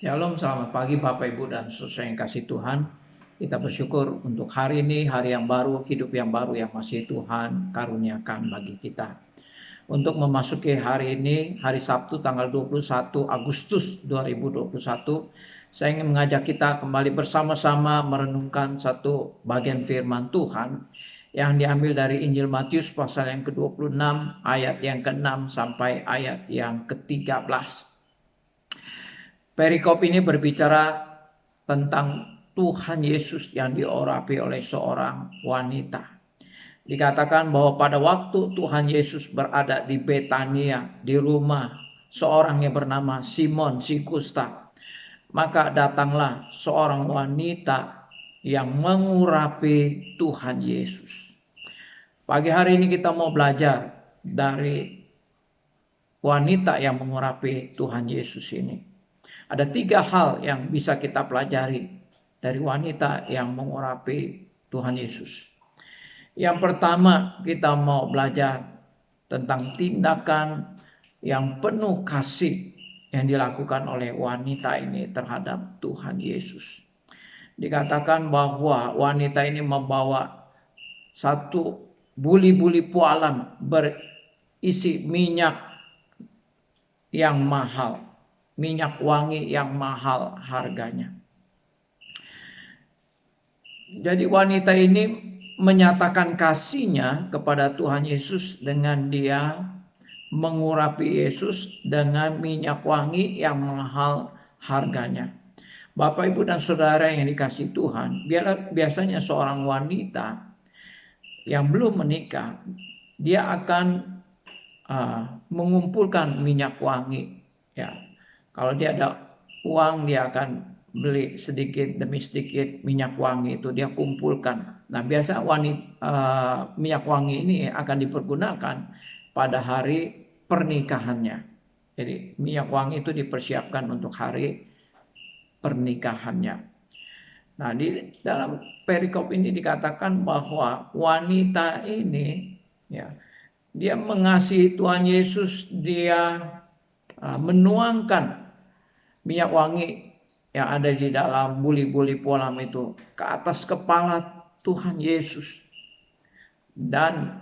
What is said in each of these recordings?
Shalom, selamat pagi Bapak Ibu dan saudara yang kasih Tuhan. Kita bersyukur untuk hari ini, hari yang baru, hidup yang baru yang masih Tuhan karuniakan bagi kita. Untuk memasuki hari ini, hari Sabtu tanggal 21 Agustus 2021, saya ingin mengajak kita kembali bersama-sama merenungkan satu bagian firman Tuhan yang diambil dari Injil Matius pasal yang ke-26 ayat yang ke-6 sampai ayat yang ke-13. Perikop ini berbicara tentang Tuhan Yesus yang diurapi oleh seorang wanita. Dikatakan bahwa pada waktu Tuhan Yesus berada di Betania, di rumah seorang yang bernama Simon si Kusta, maka datanglah seorang wanita yang mengurapi Tuhan Yesus. Pagi hari ini kita mau belajar dari wanita yang mengurapi Tuhan Yesus ini. Ada 3 hal yang bisa kita pelajari dari wanita yang mengurapi Tuhan Yesus. Yang pertama, kita mau belajar tentang tindakan yang penuh kasih yang dilakukan oleh wanita ini terhadap Tuhan Yesus. Dikatakan bahwa wanita ini membawa satu buli-buli pualam berisi minyak yang mahal. Minyak wangi yang mahal harganya. Jadi wanita ini menyatakan kasihnya kepada Tuhan Yesus dengan dia mengurapi Yesus dengan minyak wangi yang mahal harganya. Bapak, Ibu, dan Saudara yang dikasihi Tuhan, biasanya seorang wanita yang belum menikah, dia akan mengumpulkan minyak wangi, ya. Kalau dia ada uang, dia akan beli sedikit demi sedikit minyak wangi itu dia kumpulkan. Nah, biasa minyak wangi ini akan dipergunakan pada hari pernikahannya. Jadi minyak wangi itu dipersiapkan untuk hari pernikahannya. Nah, di dalam perikop ini dikatakan bahwa wanita ini, ya, dia mengasihi Tuhan Yesus, dia menuangkan minyak wangi yang ada di dalam buli-buli pualam itu ke atas kepala Tuhan Yesus. Dan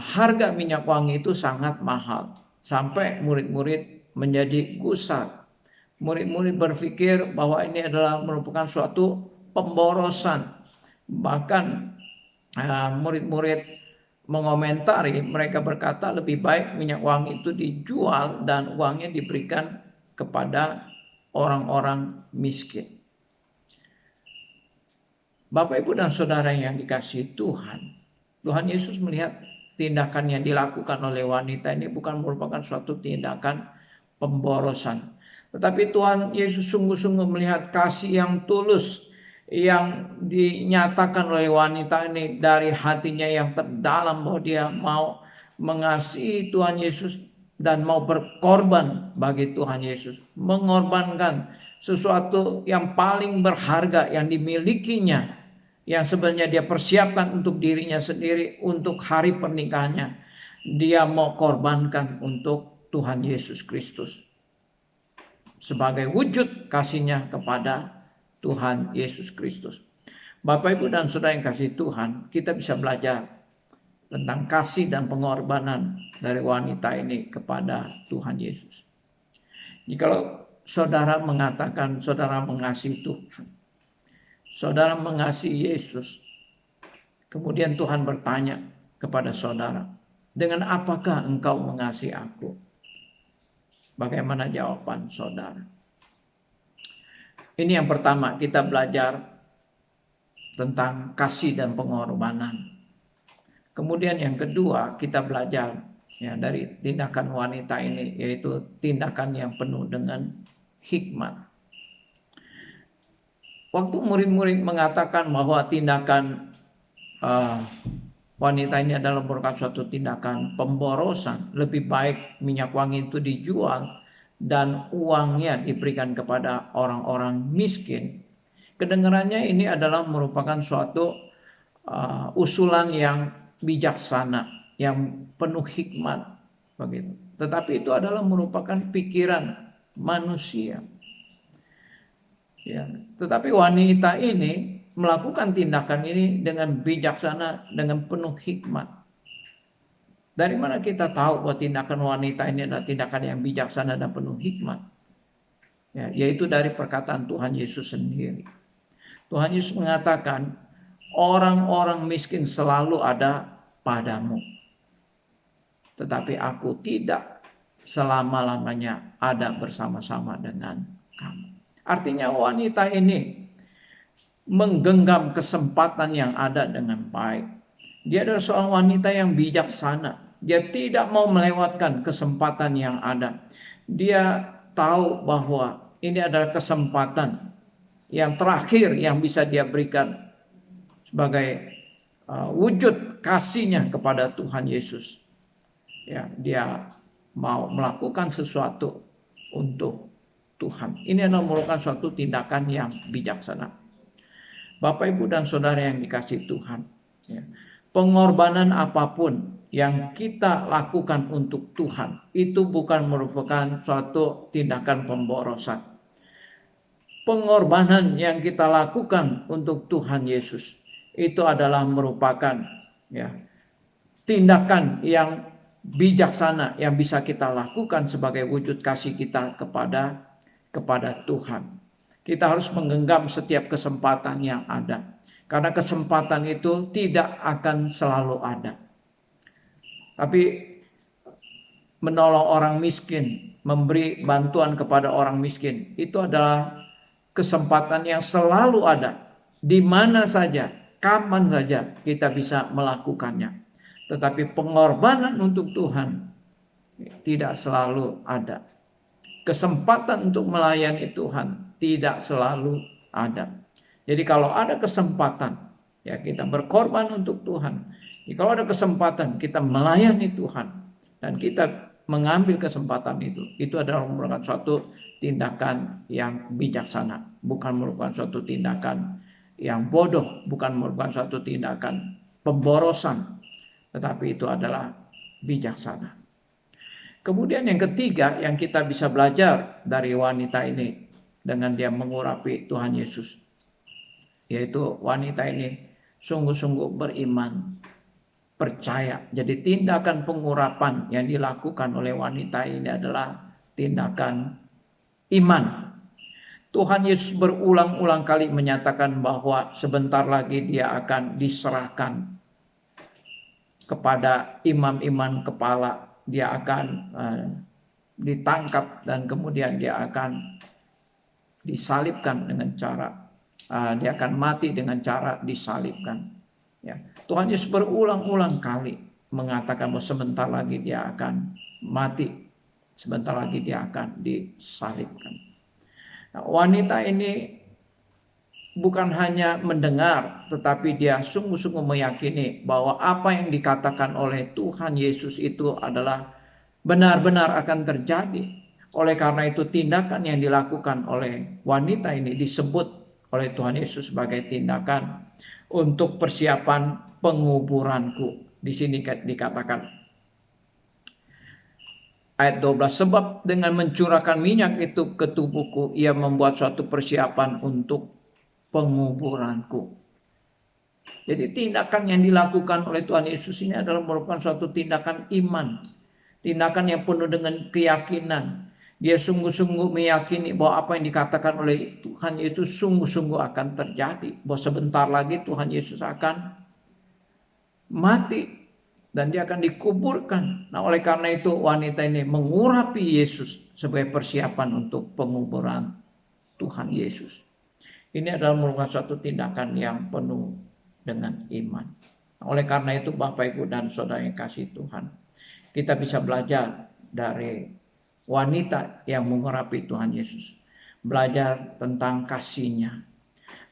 harga minyak wangi itu sangat mahal. Sampai murid-murid menjadi gusar. Murid-murid berpikir bahwa ini adalah merupakan suatu pemborosan. Bahkan murid-murid mengomentari, mereka berkata lebih baik minyak wangi itu dijual dan uangnya diberikan kepada orang-orang miskin. Bapak, Ibu, dan Saudara yang dikasihi Tuhan, Tuhan Yesus melihat tindakan yang dilakukan oleh wanita ini bukan merupakan suatu tindakan pemborosan. Tetapi Tuhan Yesus sungguh-sungguh melihat kasih yang tulus yang dinyatakan oleh wanita ini dari hatinya yang terdalam, bahwa dia mau mengasihi Tuhan Yesus dan mau berkorban bagi Tuhan Yesus, mengorbankan sesuatu yang paling berharga yang dimilikinya, yang sebenarnya dia persiapkan untuk dirinya sendiri, untuk hari pernikahannya. Dia mau korbankan untuk Tuhan Yesus Kristus sebagai wujud kasihnya kepada Tuhan Yesus Kristus. Bapak, Ibu, dan Saudara yang kasih Tuhan, kita bisa belajar tentang kasih dan pengorbanan dari wanita ini kepada Tuhan Yesus. Jikalau saudara mengatakan saudara mengasihi Tuhan, saudara mengasihi Yesus, kemudian Tuhan bertanya kepada saudara, dengan apakah engkau mengasihi aku? Bagaimana jawaban saudara? Ini yang pertama, kita belajar tentang kasih dan pengorbanan. Kemudian yang kedua, kita belajar dari tindakan wanita ini, yaitu tindakan yang penuh dengan hikmat. Waktu murid-murid mengatakan bahwa tindakan wanita ini adalah merupakan suatu tindakan pemborosan, lebih baik minyak wangi itu dijual dan uangnya diberikan kepada orang-orang miskin. Kedengarannya ini adalah merupakan suatu usulan yang bijaksana, yang penuh hikmat, begitu. Tetapi itu adalah merupakan pikiran manusia. Ya. Tetapi wanita ini melakukan tindakan ini dengan bijaksana, dengan penuh hikmat. Dari mana kita tahu bahwa tindakan wanita ini adalah tindakan yang bijaksana dan penuh hikmat? Ya, yaitu dari perkataan Tuhan Yesus sendiri. Tuhan Yesus mengatakan, orang-orang miskin selalu ada padamu, tetapi aku tidak selama-lamanya ada bersama-sama dengan kamu. Artinya wanita ini menggenggam kesempatan yang ada dengan baik. Dia adalah seorang wanita yang bijaksana. Dia tidak mau melewatkan kesempatan yang ada. Dia tahu bahwa ini adalah kesempatan yang terakhir yang bisa dia berikan sebagai wujud kasihnya kepada Tuhan Yesus. Ya, dia mau melakukan sesuatu untuk Tuhan. Ini adalah merupakan suatu tindakan yang bijaksana. Bapak, Ibu, dan Saudara yang dikasihi Tuhan, ya, pengorbanan apapun yang kita lakukan untuk Tuhan itu bukan merupakan suatu tindakan pemborosan. Pengorbanan yang kita lakukan untuk Tuhan Yesus itu adalah merupakan, ya, tindakan yang bijaksana yang bisa kita lakukan sebagai wujud kasih kita kepada Tuhan. Kita harus menggenggam setiap kesempatan yang ada, karena kesempatan itu tidak akan selalu ada. Tapi menolong orang miskin, memberi bantuan kepada orang miskin, itu adalah kesempatan yang selalu ada. Di mana saja, kapan saja kita bisa melakukannya. Tetapi pengorbanan untuk Tuhan tidak selalu ada. Kesempatan untuk melayani Tuhan tidak selalu ada. Jadi kalau ada kesempatan, ya, kita berkorban untuk Tuhan. Kalau ada kesempatan kita melayani Tuhan dan kita mengambil kesempatan itu adalah merupakan suatu tindakan yang bijaksana, bukan merupakan suatu tindakan yang bodoh, bukan merupakan suatu tindakan pemborosan, tetapi itu adalah bijaksana. Kemudian yang ketiga yang kita bisa belajar dari wanita ini dengan dia mengurapi Tuhan Yesus, yaitu wanita ini sungguh-sungguh beriman, percaya. Jadi tindakan pengurapan yang dilakukan oleh wanita ini adalah tindakan iman. Tuhan Yesus berulang-ulang kali menyatakan bahwa sebentar lagi dia akan diserahkan kepada imam-imam kepala. Dia akan ditangkap dan kemudian dia akan disalibkan dengan cara dia akan mati dengan cara disalibkan. Ya. Tuhan Yesus berulang-ulang kali mengatakan bahwa sebentar lagi dia akan mati, sebentar lagi dia akan disalibkan. Nah, wanita ini bukan hanya mendengar, tetapi dia sungguh-sungguh meyakini bahwa apa yang dikatakan oleh Tuhan Yesus itu adalah benar-benar akan terjadi. Oleh karena itu tindakan yang dilakukan oleh wanita ini disebut oleh Tuhan Yesus sebagai tindakan untuk persiapan penguburanku. Di sini dikatakan ayat 12, sebab dengan mencurahkan minyak itu ke tubuhku, ia membuat suatu persiapan untuk penguburanku. Jadi tindakan yang dilakukan oleh Tuhan Yesus ini adalah merupakan suatu tindakan iman. Tindakan yang penuh dengan keyakinan. Dia sungguh-sungguh meyakini bahwa apa yang dikatakan oleh Tuhan Yesus sungguh-sungguh akan terjadi. Bahwa sebentar lagi Tuhan Yesus akan mati dan dia akan dikuburkan. Nah, oleh karena itu wanita ini mengurapi Yesus sebagai persiapan untuk penguburan Tuhan Yesus. Ini adalah merupakan suatu tindakan yang penuh dengan iman. Nah, oleh karena itu Bapak, Ibu, dan Saudara yang kasih Tuhan, kita bisa belajar dari wanita yang mengurapi Tuhan Yesus. Belajar tentang kasihnya.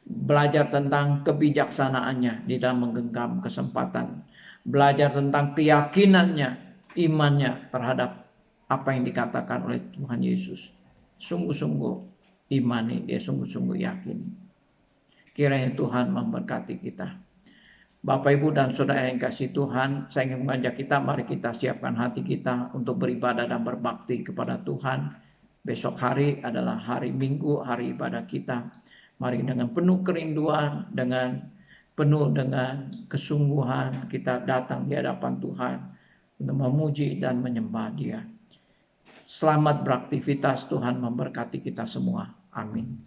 Belajar tentang kebijaksanaannya di dalam menggenggam kesempatan. Belajar tentang keyakinannya, imannya terhadap apa yang dikatakan oleh Tuhan Yesus. Sungguh-sungguh imani, dia sungguh-sungguh yakin. Kiranya Tuhan memberkati kita. Bapak, Ibu, dan Saudara yang kasih Tuhan, saya ingin mengajak kita, mari kita siapkan hati kita untuk beribadah dan berbakti kepada Tuhan Besok hari adalah hari Minggu, hari ibadah kita. Mari dengan penuh kerinduan, penuh dengan kesungguhan kita datang di hadapan Tuhan untuk memuji dan menyembah Dia. Selamat beraktivitas, Tuhan memberkati kita semua. Amin.